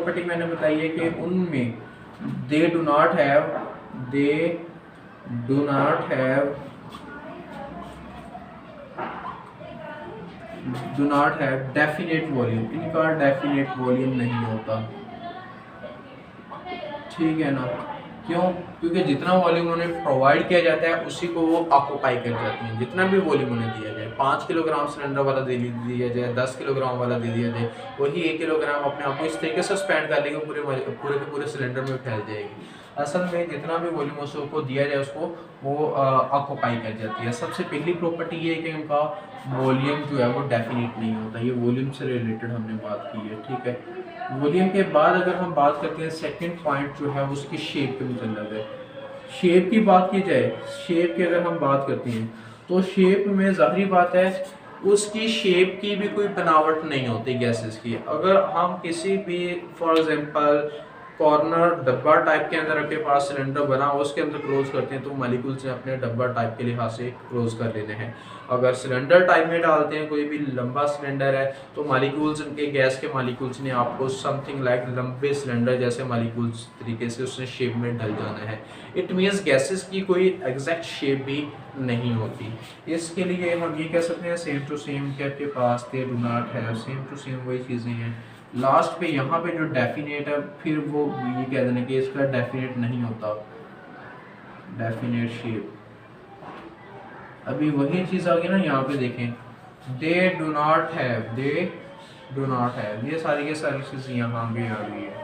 Property मैंने बताई है कि उनमें दे do not have definite volume, इनका डेफिनेट वॉल्यूम नहीं होता। ठीक है ना, क्यों? क्योंकि जितना वॉल्यूम उन्हें प्रोवाइड किया जाता है उसी को वो ऑक्यूपाई कर जाती हैं। जितना भी वॉल्यूम उन्हें दिया जाए, 5 किलोग्राम सिलेंडर वाला दे दिया जाए, 10 किलोग्राम वाला दे दिया जाए, वही 1 किलोग्राम अपने आप को इस तरीके से स्पेंड कर लेगा, पूरे के पूरे सिलेंडर में फैल जाएगी। असल में जितना भी वॉल्यूम उसको दिया जाए उसको वो ऑक्यूपाई कर जाती है। सबसे पहली प्रॉपर्टी ये है कि उनका वॉल्यूम जो है वो डेफिनेट नहीं होता। ये वॉल्यूम से रिलेटेड हमने बात की है। ठीक है, वॉल्यूम के बाद अगर हम बात करते हैं सेकंड पॉइंट जो है उसकी शेप के मुतल्लिक़ है। शेप की बात की जाए, शेप की अगर हम बात करते हैं तो शेप में ज़ाहिरी बात है उसकी शेप की भी कोई बनावट नहीं होती गैसेस की। अगर हम किसी भी फॉर एग्जांपल कॉर्नर डब्बा टाइप के अंदर आपके पास सिलेंडर बना हो, उसके अंदर क्लोज करते हैं तो मॉलिक्यूल से अपने डब्बा टाइप के लिहाज से क्लोज कर लेने हैं। अगर सिलेंडर टाइप में डालते हैं, कोई भी लंबा सिलेंडर है, तो मॉलिक्यूल्स उनके गैस के मॉलिक्यूल्स ने आपको समथिंग लाइक लंबे सिलेंडर जैसे मॉलिक्यूल्स तरीके से उसने शेप में ढल जाना है। इट मीन्स गैसेस की कोई एग्जैक्ट शेप भी नहीं होती। इसके लिए हम ये कह सकते हैं सेम टू सेम के आपके पास they do not have, same to same वही चीज़ें हैं। लास्ट पे यहाँ पे जो डेफिनेट है फिर वो ये कह देना कि इसका डेफिनेट नहीं होता, डेफिनेट शेप। अभी वही चीज़ आ गई ना, यहाँ पे देखें दे डू नॉट हैव, ये सारी के सारी चीज़ें यहाँ पे आ गई है।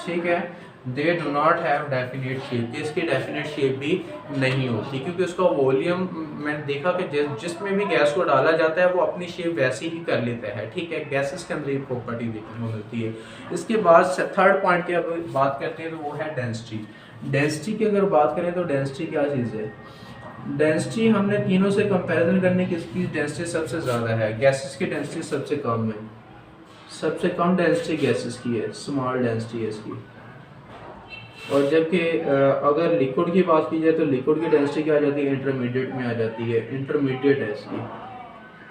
ठीक है, दे do not have definite shape, इसकी डेफिनेट शेप भी नहीं होती क्योंकि उसका वॉल्यूम मैंने देखा कि जिसमें भी गैस को डाला जाता है वो अपनी शेप वैसी ही कर लेता है। ठीक है, गैसेस के अंदर ये प्रॉपर्टी देखने को मिलती है। इसके बाद थर्ड पॉइंट की अब बात करते हैं तो वो है डेंसिटी। डेंसिटी की अगर बात करें तो डेंसिटी क्या चीज़ है? डेंसिटी हमने तीनों से कंपैरिजन करने की, इसकी डेंसिटी सबसे ज़्यादा है, गैसेस की डेंसिटी सबसे कम है। सबसे कम डेंसिटी गैसेस की है, स्मॉल डेंसिटी है इसकी। और जबकि अगर लिक्विड की बात की जाए तो लिक्विड की डेंसिटी क्या आ जाती है? इंटरमीडिएट में आ जाती है, इंटरमीडिएट है इसकी।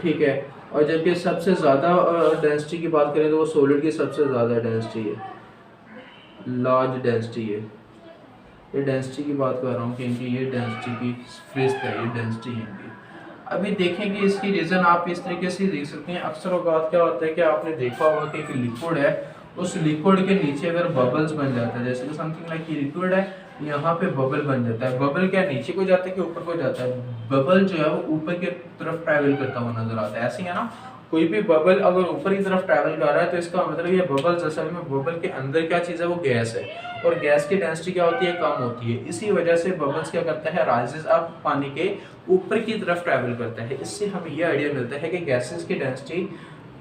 ठीक है, और जबकि सबसे ज़्यादा डेंसिटी की बात करें तो वो सॉलिड की सबसे ज़्यादा डेंसिटी है, लार्ज डेंसिटी है। ये डेंसिटी की बात कर रहा हूँ कि इनकी ये डेंसिटी की फिस्ट है, ये डेंसिटी है इनकी। अभी देखेंगे इसकी रीज़न आप इस तरीके से देख सकते हैं। अक्सर औक़ात क्या होता है कि आपने देखा होगा कि एक लिक्विड है, उस लिक्विड के नीचे अगर बबल्स बन जाता है, जैसे कि समथिंग लाइक ये लिक्विड है, यहाँ पे बबल बन जाता है। बबल क्या नीचे को जाता है कि ऊपर को जाता है? बबल जो है वो ऊपर की तरफ ट्रैवल करता हुआ नजर आता है। ऐसे ही है ना, कोई भी बबल अगर ऊपर की तरफ ट्रैवल कर रहा है तो इसका मतलब ये बबल्स असल में बबल के अंदर क्या चीज़ है? वो गैस है, और गैस की डेंसिटी क्या होती है? कम होती है। इसी वजह से बबल्स क्या करता है? राइजेस अप, पानी के ऊपर की तरफ ट्रैवल करता है। इससे हमें ये आइडिया मिलता है कि गैसेस की डेंसिटी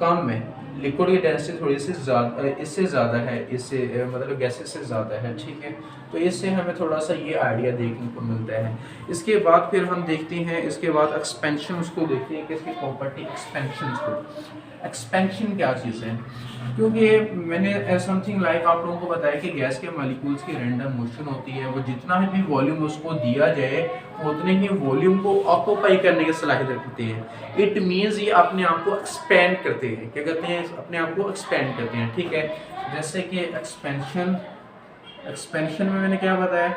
कम है, लिक्विड की डेंसिटी थोड़ी सी ज़्यादा, इससे ज़्यादा है, इससे मतलब गैसेस से ज़्यादा है। ठीक है, तो इससे हमें थोड़ा सा ये आइडिया देखने को मिलता है। इसके बाद फिर हम देखते हैं, इसके बाद एक्सपेंशन उसको देखते हैं कि इसकी प्रॉपर्टी एक्सपेंशन को। एक्सपेंशन क्या चीज़ है? क्योंकि मैंने समथिंग लाइक आप लोगों को बताया कि गैस के मॉलिक्यूल्स की रैंडम मोशन होती है, वो जितना भी वॉल्यूम उसको दिया जाए वो उतने ही वॉल्यूम को ऑक्यूपाई करने की सलाहियत रखते हैं। इट मीन्स ये अपने आप को एक्सपेंड करते हैं। क्या करते हैं? अपने आप को एक्सपेंड करते हैं। ठीक है, जैसे कि एक्सपेंशन में मैंने क्या बताया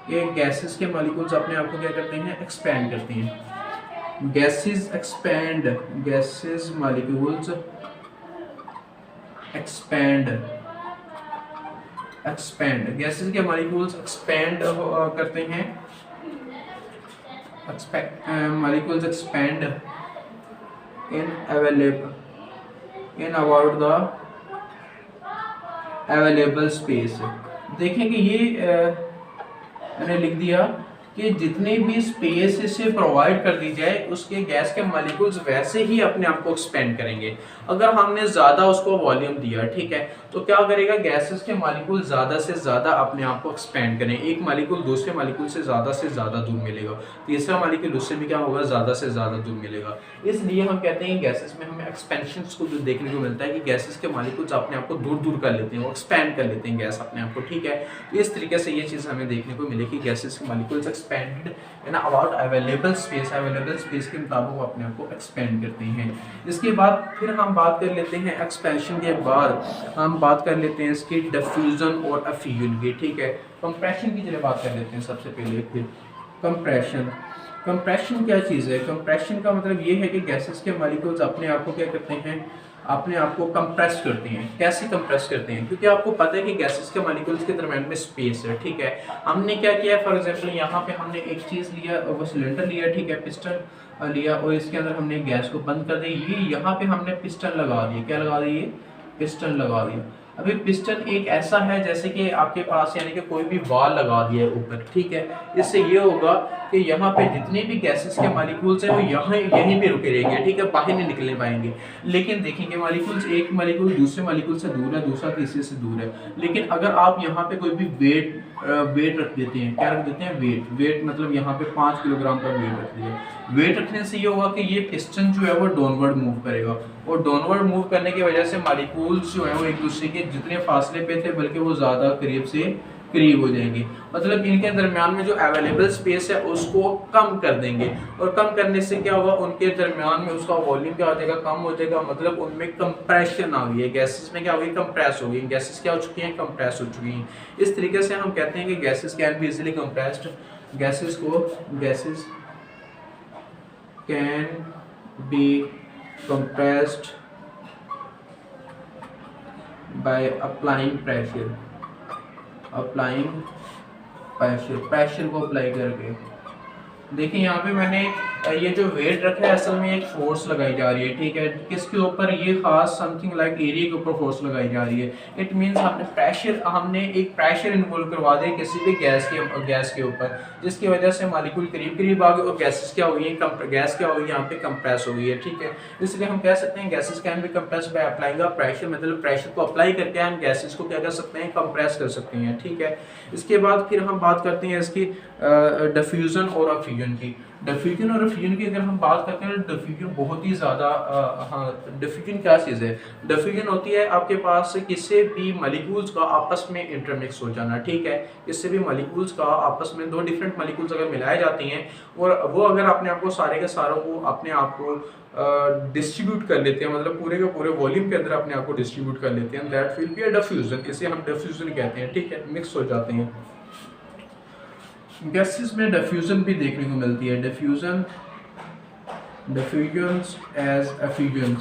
कि गैसेस के मॉलिक्यूल्स अपने आप को क्या करते हैं? एक्सपेंड करते हैं। Gases expand, gases molecules expand, gases के मॉलिक्यूल्स एक्सपेंड करते हैं। Molecules expand in about the available space. देखेंगे ये मैंने लिख दिया कि जितनी भी स्पेस इसे प्रोवाइड कर दी जाए उसके गैस के मॉलिक्यूल्स वैसे ही अपने आप को एक्सपेंड करेंगे। अगर हमने ज़्यादा उसको वॉल्यूम दिया, ठीक है, तो क्या करेगा? गैसेस के मॉलिक्यूल ज़्यादा से ज़्यादा अपने आप को एक्सपेंड करें। एक मॉलिक्यूल दूसरे मॉलिक्यूल से ज़्यादा दूर मिलेगा, तीसरा मॉलिक्यूल उससे भी क्या होगा? ज़्यादा से ज़्यादा दूर मिलेगा। इसलिए हम कहते हैं गैसेस में हमें एक्सपेंशन को जो देखने को मिलता है कि गैसेस के मॉलिक्यूल्स अपने आप को दूर दूर कर लेते हैं, वो एक्सपेंड कर लेते हैं गैस अपने आप को। ठीक है, तो इस तरीके से ये चीज़ हमें देखने को मिलेगी, गैसेस के molecules expanded in about available space के मुताबिक वो अपने आप को एक्सपेंड करते हैं। इसके बाद फिर हम बात कर लेते हैं एक्सपेंशन के बाद हम बात कर लेते हैं इसकी डिफ्यूजन और एफ्यूजन की, ठीक है। कंप्रेशन की चलिए बात कर लेते हैं सबसे पहले। फिर कंप्रेशन क्या चीज़ है? कंप्रेशन का मतलब ये है कि गैसेस के मॉलिक्यूल्स अपने आप को क्या करते हैं, अपने आप को कंप्रेस करते हैं। कैसे कंप्रेस करते हैं? क्योंकि आपको पता है कि गैसेस के मॉलिक्यूल्स के दरम्यान में स्पेस है, ठीक है। हमने क्या किया, फॉर एग्जांपल यहाँ पे हमने एक चीज़ लिया, वो सिलेंडर लिया, ठीक है, पिस्टन लिया, और इसके अंदर हमने गैस को बंद कर दिया। ये यहाँ पे हमने पिस्टन लगा दिया। क्या लगा दिए? पिस्टन लगा दिया। अभी पिस्टन एक ऐसा है जैसे कि आपके पास यानी कि कोई भी बॉल लगा दिया है ऊपर, ठीक है। इससे ये होगा कि यहाँ पे जितने भी गैसेस के मॉलिक्यूल्स हैं वो यहीं पे रुके रहेंगे, ठीक है, बाहर नहीं निकलने पाएंगे। लेकिन देखेंगे मॉलिक्यूल्स, एक मॉलिक्यूल दूसरे मॉलिक्यूल से दूर है, दूसरा तीसरे से दूर है। लेकिन अगर आप यहाँ पे कोई भी वेट रख देते हैं, क्या रख देते हैं? वेट मतलब यहाँ पे 5 किलोग्राम का वेट रख दिया। वेट रखने से ये होगा कि ये पिस्टन जो है वो डाउनवर्ड मूव करेगा, और डाउनवर्ड मूव करने की वजह से मॉलिक्यूल्स जो है वो एक दूसरे के जितने फासले पे थे बल्कि वो ज़्यादा करीब से करीब हो जाएंगे। मतलब इनके दरमियान में जो अवेलेबल स्पेस है उसको कम कर देंगे, और कम करने से क्या होगा, उनके दरमियान में उसका वॉल्यूम क्या हो जाएगा? कम हो जाएगा। मतलब उनमें कंप्रेशन आ गई है, गैसेस में क्या हो गई? कंप्रेस हो गई। गैसेस क्या हो चुकी हैं? कंप्रेस हो चुकी हैं। इस तरीके से हम कहते हैं कि gases can be easily compressed. Gases can be compressed by applying pressure को अप्लाई करके। देखिए यहाँ पे मैंने ये जो वेट रखा है असल में एक फोर्स लगाई जा रही है, ठीक है। किसके ऊपर? ये खास समथिंग लाइक एरिया के ऊपर फोर्स लगाई जा रही है। इट मींस हमने एक प्रेशर इन्वॉल्व करवा दिया किसी भी गैस के ऊपर, जिसकी वजह से मॉलिक्यूल करीब करीब आ गए और गैसेस क्या हो गई है? गैस क्या हो गई? यहाँ पे कंप्रेस हो गई है, ठीक है। इसलिए हम कह सकते हैं gases can be compressed by applying a pressure. मतलब प्रेशर को अप्लाई करके हम गैसेस को क्या कर सकते हैं? कंप्रेस कर सकते हैं, ठीक है। इसके बाद फिर हम बात करते हैं इसकी डिफ्यूजन और एफ्यूजन की। डिफ्यूजन और एफ्यूजन की अगर हम बात करते हैं, डिफ्यूजन बहुत ही ज़्यादा डिफ्यूजन क्या चीज़ है? डिफ्यूजन होती है आपके पास किसी भी मॉलिक्यूल्स का आपस में इंटरमिक्स हो जाना, ठीक है। किसी भी मॉलिक्यूल्स का आपस में, दो डिफरेंट मॉलिक्यूल्स अगर मिलाए जाती हैं और वो अगर अपने आप को सारे के सारों को अपने आप को डिस्ट्रीब्यूट कर लेते हैं, मतलब पूरे के पूरे वॉल्यूम के अंदर अपने आप को डिस्ट्रीब्यूट कर लेते हैं, that will be a diffusion. इसे हम डिफ्यूजन कहते हैं, ठीक है, मिक्स हो जाते हैं। गैसेस में डिफ्यूजन भी देखने को मिलती है। डिफ्यूजन्स एज एफ्यूजन।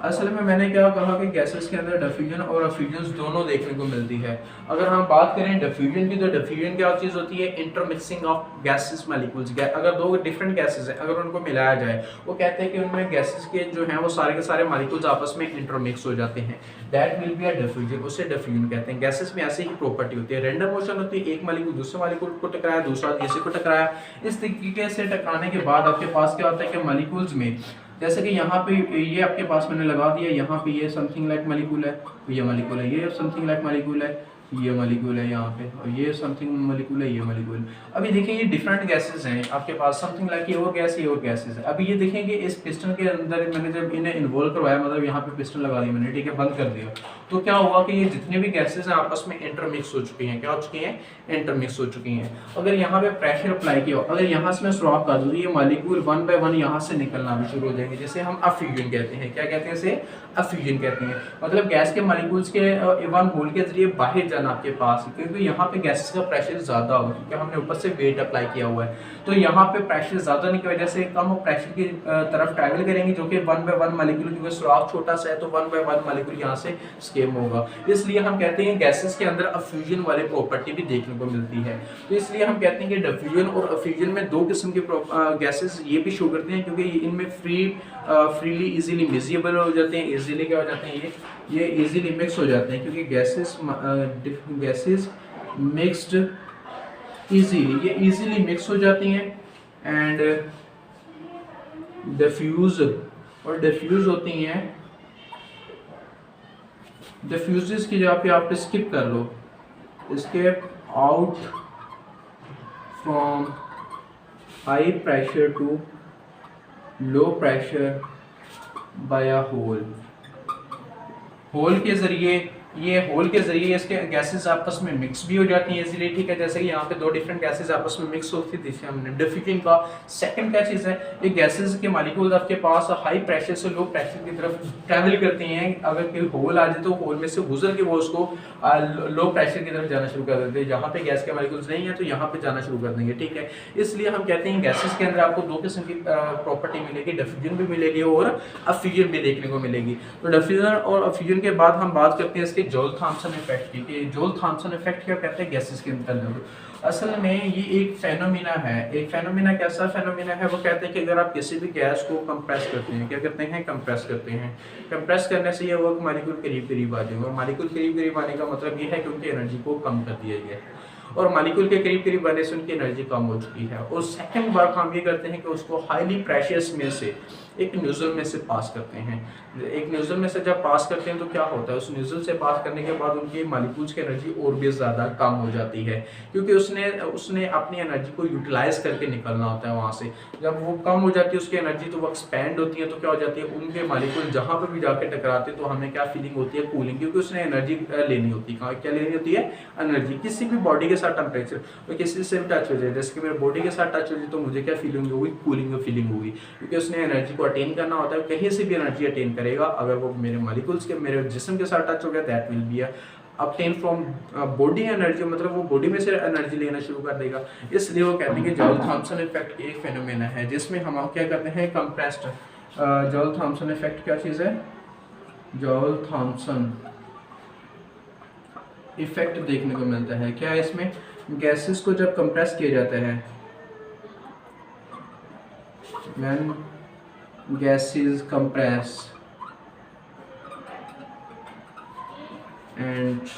असल में मैंने क्या कहा कि गैसेस के अंदर डिफ्यूजन और एफ्यूजन दोनों देखने को मिलती है। अगर हम बात करें डिफ्यूजन की, तो डिफ्यूजन क्या चीज़ होती है? Intermixing of gases molecules. अगर दो डिफरेंट गैसेस हैं, अगर उनको मिलाया जाए, वो कहते हैं कि उनमें गैसेस के जो हैं वो सारे के सारे मॉलिक्यूल्स आपस में इंटरमिक्स हो जाते हैं, that will be a diffusion. उसे डिफ्यूजन कहते हैं। गैसेस में ऐसी ही प्रॉपर्टी होती है, रैंडम मोशन होती है, एक मॉलिक्यूल दूसरे मॉलिक्यूल को टकराया, दूसरा तीसरे को टकराया। इस तरीके से टकराने के बाद आपके पास क्या होता है कि मॉलिक्यूल्स में, जैसे कि यहाँ पे ये आपके पास मैंने लगा दिया, यहाँ पे ये समथिंग लाइक मॉलिक्यूल है, ये मॉलिक्यूल है, ये समथिंग लाइक मॉलिक्यूल है, ये मॉलिक्यूल है यहाँ पे, और ये समथिंग मॉलिक्यूल है, ये मॉलिक्यूल। अभी देखिए ये डिफरेंट गैसेस हैं आपके पास, समथिंग लाइक ये और गैस, ये और गैसेस है। अभी ये देखेंगे इस पिस्टन के अंदर मैंने जब इन्हें इन्वॉल्व करवाया, मतलब यहाँ पे पिस्टन लगा दिया मैंने, ठीक है, बंद कर दिया, तो क्या हुआ कि ये जितने भी गैसेस हैं आपस में इंटरमिक्स हो चुकी हैं। क्या हो चुकी हैं? इंटरमिक्स हो चुकी हैं। अगर यहाँ पे प्रेशर अप्लाई किया, अगर यहाँ से मैं सुराख कर दूँ, ये मॉलिक्यूल वन बाय वन यहाँ से निकलना भी शुरू हो जाएंगे, जिसे हम एफ्यूजन कहते हैं। क्या कहते हैं? इसे एफ्यूजन कहते हैं। मतलब गैस के मॉलिक्यूल्स के वन होल के जरिए बाहर जाना आपके पास, क्योंकि यहाँ पे गैसेस का प्रेशर ज़्यादा होगा, क्योंकि हमने ऊपर से वेट अप्लाई किया हुआ है, तो यहाँ पे प्रेशर ज़्यादा होने की वजह से कम प्रेशर की तरफ ट्रैवल करेंगे, जो कि वन बाय वन मॉलिक्यूल, क्योंकि सुराख छोटा सा है तो वन बाय वन मॉलिक्यूल यहाँ से स्केप होगा। इसलिए हम कहते हैं गैसेस के अंदर एफ्यूजन वाली प्रॉपर्टी भी देखने को मिलती है। तो इसलिए हम कहते हैं कि डिफ्यूजन और एफ्यूजन में दो किस्म के गैसेस ये भी शो करते हैं, क्योंकि इनमें फ्रीली इजीली मिक्सिबल हो जाते हैं, इजीली क्या हो जाते हैं, ये इजीली मिक्स हो जाते हैं, क्योंकि गैसेस मिक्स्ड इजीली, ये इजीली मिक्स हो जाती हैं एंड डिफ्यूज होती हैं। डिफ्यूज़ की जगह पे आप स्किप कर लो, escape out from high pressure to low pressure by a hole के ज़रिए ये होल के जरिए इसके गैसेस आपस में मिक्स भी हो जाती हैं इजीली, ठीक है। जैसे कि यहाँ पे दो डिफरेंट गैसेस आपस में मिक्स होती थी, जिसे हमने डिफ्यूजन का। सेकंड क्या चीज़ है, ये गैसेस के मॉलिक्यूल्स आपके पास हाई प्रेशर से लो प्रेशर की तरफ ट्रैवल करती हैं। अगर कोई होल आ जाए तो होल में से गुजर के वो उसको लो प्रेशर की तरफ जाना शुरू कर देते हैं। जहाँ पे गैस के मॉलिक्यूल्स नहीं है तो यहाँ पे जाना शुरू कर देंगे, ठीक है। इसलिए हम कहते हैं गैसेस के अंदर आपको दो किस्म की प्रॉपर्टी मिलेगी, डिफ्यूजन भी मिलेगी और अफ्यूजन भी देखने को मिलेगी। तो डिफ्यूजन और अफ्यूजन के बाद हम बात करते हैं इसके जॉल थॉम्सन इफेक्ट की, कि जॉल थॉम्सन इफेक्ट क्या कहते हैं गैसेस के अंदर। असल में ये एक फेनोमिना है। एक फेनोमिना कैसा फेनोमिना है, वो कहते हैं कि अगर आप किसी भी गैस को कंप्रेस करते हैं, क्या करते हैं, कंप्रेस करते हैं। कंप्रेस करने से ये हुआ कि मॉलिक्यूल करीब करीब आ जाएगा, और मॉलिक्यूल करीब करीब आने का मतलब ये है कि उनकी एनर्जी को कम कर दिया गया है, और मॉलिक्यूल के करीब करीब आने से उनकी एनर्जी कम हो चुकी है। और सेकंड बार हम ये करते हैं कि उसको हाईली प्रेशियस में से एक न्यूज़ल में से पास करते हैं। एक न्यूज़ल में से जब पास करते हैं तो क्या होता है, उस न्यूज़ल से पास करने के बाद उनकी मॉलिक्यूल्स की एनर्जी और भी ज़्यादा कम हो जाती है, क्योंकि उसने अपनी एनर्जी को यूटिलाइज करके निकलना होता है वहाँ से। जब वो कम हो जाती है उसकी एनर्जी, तो वो एक्सपैंड होती है, तो क्या हो जाती है, उनके मॉलिक्यूल जहाँ पर भी जाके टकराते हैं तो हमें क्या फीलिंग होती है, कूलिंग, क्योंकि उसने एनर्जी लेनी होती है। क्या लेनी होती है, एनर्जी। किसी भी बॉडी के साथ टेम्परेचर तो किसी से भी टच हो जाए, जैसे कि मेरे बॉडी के साथ टच हो जाए तो मुझे क्या फीलिंग होगी, कूलिंग फीलिंग होगी, क्योंकि उसने एनर्जी को अटेन करना होता है। कहीं से भी एनर्जी अटेन करेगा, अगर वो मेरे मॉलिक्यूल्स के, मेरे जिस्म के साथ टच हो गया, that will be obtain from body energy, मतलब वो बॉडी में से एनर्जी लेना शुरू कर देगा। इसलिए वो कहते हैं कि जॉल थॉम्सन इफेक्ट एक फेनोमेना है जिसमें हम क्या करते हैं, कंप्रेस्ड। जॉल थॉम्सन इफेक्ट क्या चीज़ है, जॉल थॉम्सन इफेक्ट देखने को मिलता है। क्या है इसमें, गैसेस को जब कंप्रेस किया जाता है, when gases compress and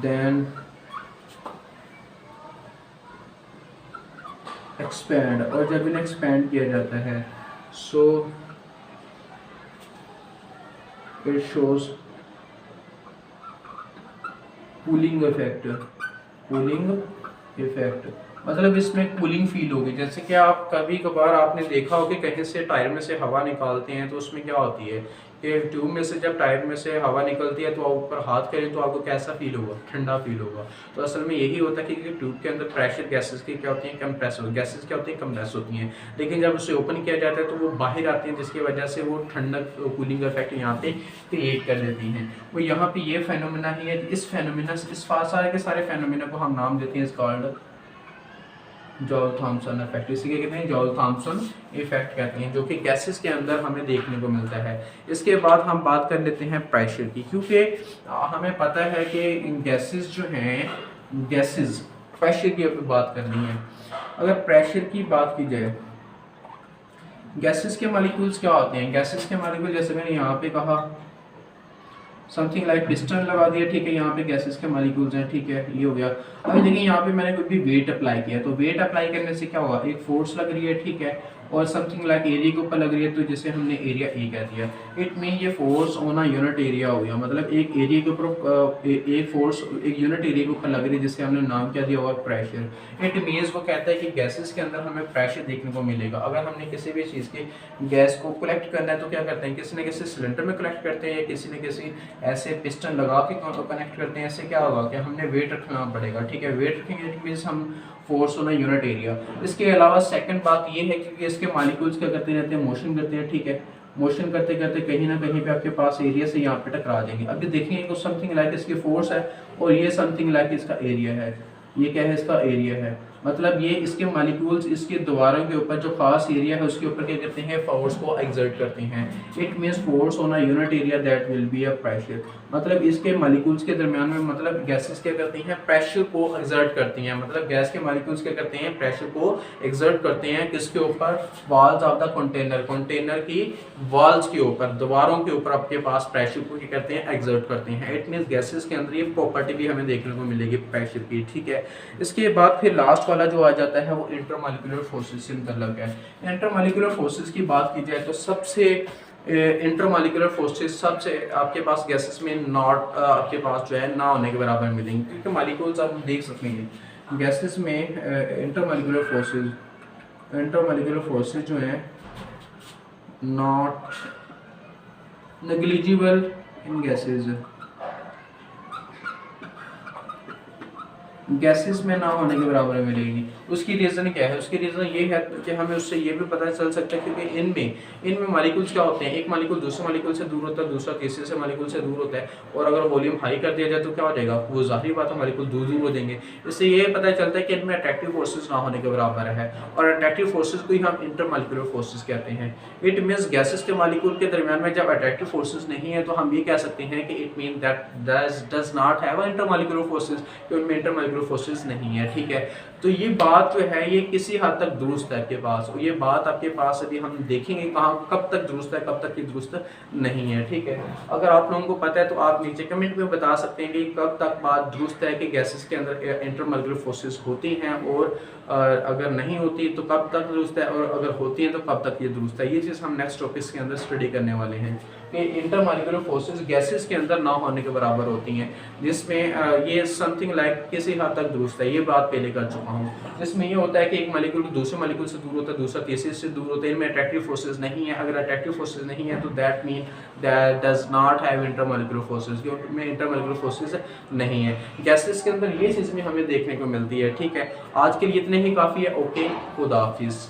then expand, और जब इन्हें expand किया जाता है, so it shows cooling effect, cooling effect मतलब इसमें कूलिंग फील होगी। जैसे कि आप कभी कभार आपने देखा हो कि कहीं से टायर में से हवा निकालते हैं तो उसमें क्या होती है कि ट्यूब में से जब टायर में से हवा निकलती है तो आप ऊपर हाथ करें तो आपको कैसा फील होगा, ठंडा फील होगा। तो असल में यही होता है कि ट्यूब के अंदर प्रेशर गैसेस की क्या होती हैं, कंप्रेस होती, गैसेस क्या होती हैं, कंप्रेस होती हैं। लेकिन जब उसे ओपन किया जाता है तो वो बाहर आती हैं, जिसकी वजह से वो ठंडक कूलिंग इफेक्ट यहाँ पे क्रिएट कर देती हैं। वो यहाँ पे ये फेनोमेना ही है। इस फेनोमेना, इस सारे के सारे फेनोमेना को हम नाम देते हैं, इस कॉल्ड जॉल थॉम्सन इफेक्ट। इसी के कहते हैं जॉल थॉम्सन इफेक्ट कहते हैं, जो कि गैसेस के अंदर हमें देखने को मिलता है। इसके बाद हम बात कर लेते हैं प्रेशर की, क्योंकि हमें पता है कि गैसेस जो हैं, गैसेस प्रेशर की अगर बात करनी है, अगर प्रेशर की बात की जाए, गैसेस के मॉलिक्यूल्स क्या होते हैं, गैसेस के मॉलिक्यूल जैसे मैंने यहाँ पे कहा समथिंग लाइक पिस्टन लगा दिया, ठीक है, यहाँ पे गैसेस के मॉलिक्यूल्स हैं, ठीक है, ये हो गया। अभी देखिए यहाँ पे मैंने कोई भी वेट अप्लाई किया, तो वेट अप्लाई करने से क्या हुआ, एक फोर्स लग रही है, ठीक है, और समथिंग लाइक एरिया के ऊपर लग रही है, तो जिसे हमने एरिया ए कह दिया। इट मीन ये force on a unit area हो गया, मतलब एक एरिया के ऊपर एक फोर्स एक यूनिट एरिया के ऊपर लग रही है, जिससे हमने नाम क्या दिया हुआ, प्रेशर। इट मीन्स वो कहता है कि गैसेस के अंदर हमें प्रेशर देखने को मिलेगा। अगर हमने किसी भी चीज़ की गैस को कलेक्ट करना है तो क्या करते हैं, किसी न किसी सिलेंडर में कलेक्ट करते हैं, या किसी न किसी ऐसे पिस्टन लगा के कनेक्ट करते हैं। ऐसे क्या होगा कि हमने वेट रखना पड़ेगा, ठीक है, वेट रखेंगे, इट मीन्स हम फोर्स होना यूनिट एरिया। इसके अलावा सेकंड बात ये है कि इसके मॉलिक्यूल्स क्या करते रहते हैं, मोशन करते हैं, ठीक है, मोशन करते करते कहीं ना कहीं पे आपके पास एरिया से यहाँ पे टकरा जाएंगे। अभी देखेंगे कुछ समथिंग लाइक इसकी फोर्स है और ये समथिंग लाइक इसका एरिया है, ये क्या है, इसका एरिया है, मतलब ये इसके मॉलिक्यूल्स इसके दीवारों के ऊपर जो खास एरिया है उसके ऊपर क्या करते हैं, फोर्स को एक्सर्ट करते हैं। It means force on a unit area that will be a pressure, मतलब इसके मॉलिक्यूल्स के दरमियान में, मतलब गैसेस क्या करती हैं, प्रेशर को एक्सर्ट करती हैं, मतलब गैस के मॉलिक्यूल्स क्या करते हैं, प्रेशर को एक्सर्ट करते हैं, किसके ऊपर, walls of the container, container की वॉल्स के ऊपर, दीवारों के ऊपर आपके पास प्रेशर को क्या करते हैं, एक्सर्ट करते हैं। इट मीन्स गैसेस के अंदर ये प्रॉपर्टी भी हमें देखने को मिलेगी प्रेशर की, ठीक है। इसके बाद फिर लास्ट वाला जो आ जाता है वो इंटरमॉलिक्यूलर फोर्सेस से मतलब है। इंटरमॉलिक्यूलर फोर्सेस की बात की जाए तो सबसे इंटरमॉलिक्यूलर फोर्सेस सबसे आपके पास गैसेस में नॉट आपके पास जो है ना होने के बराबर मिलेंगे, क्योंकि मॉलिक्यूल्स आप देख सकते हैं गैसेस में इंटरमॉलिक्यूलर फोर्सेस जो हैं नॉट नेग्लिजिबल इन गैसेस में ना होने के बराबर मिलेगी। उसकी रीज़न क्या है? उसकी रीज़न ये है कि हमें उससे ये भी पता चल सकता है क्योंकि इनमें मालिक्यूल्स क्या होते हैं, एक मालिक्यूल दूसरे मालिक्यूल से दूर होता है, दूसरा तीसरे से मालिक्यूल से दूर होता है, और अगर वॉल्यूम हाई कर दिया जाए तो क्या हो जाएगा, वो ज़ाहिर बात है मालिक्यूल दूर दूर हो जाएंगे। इससे ये पता चलता है कि इनमें अट्रैक्टिव फोर्सेज ना होने के बराबर है, और अट्रैक्टिव फोर्सेज को ही हम इंटरमालिक्यूलर फोर्सेज कहते हैं। इट मीन्स गैसेस के मालिक्यूल के दरमियान में जब अट्रैक्टिव फोर्सेज नहीं है तो हम ये कह सकते हैं कि it mean that does not have intermolecular forces, कि उनमें इंटरमालिक्यूलर फोर्सेज नहीं है। ठीक है, तो ये बात जो है ये किसी हद तक दुरुस्त है आपके पास, और ये बात आपके पास अभी हम देखेंगे कहाँ कब तक दुरुस्त है, कब तक ये दुरुस्त नहीं है। ठीक है, अगर आप लोगों को पता है तो आप नीचे कमेंट में बता सकते हैं कि कब तक बात दुरुस्त है कि गैसेस के अंदर इंटरमॉलिक्यूलर फोर्सेस होती हैं, और अगर नहीं होती तो कब तक दुरुस्त है, और अगर होती हैं तो कब तक ये दुरुस्त है। ये चीज़ हम नेक्स्ट टॉपिक्स के अंदर स्टडी करने वाले हैं कि इंटरमॉलिक्यूलर फोर्सेस गैसेस के अंदर ना होने के बराबर होती हैं, जिसमें ये समथिंग लाइक किसी हद तक दुरुस्त है, ये बात पहले कर चुका हूँ। जिसमें ये होता है कि एक मालिक्यूल दूसरे मालिक्यूल से दूर होता है, दूसरा तीसरे से दूर होता है, इनमें अट्रैक्टिव फोर्सेस नहीं है। अगर अट्रैक्टिव फोर्सेस नहीं है तो that mean that does not have intermolecular forces, क्योंकि में इंटरमॉलिक्यूलर फोर्सेस नहीं है। गैसेस के अंदर ये चीज़ भी हमें देखने को मिलती है। ठीक है, आज के लिए इतने ही काफ़ी है। ओके, खुदा हाफिज़।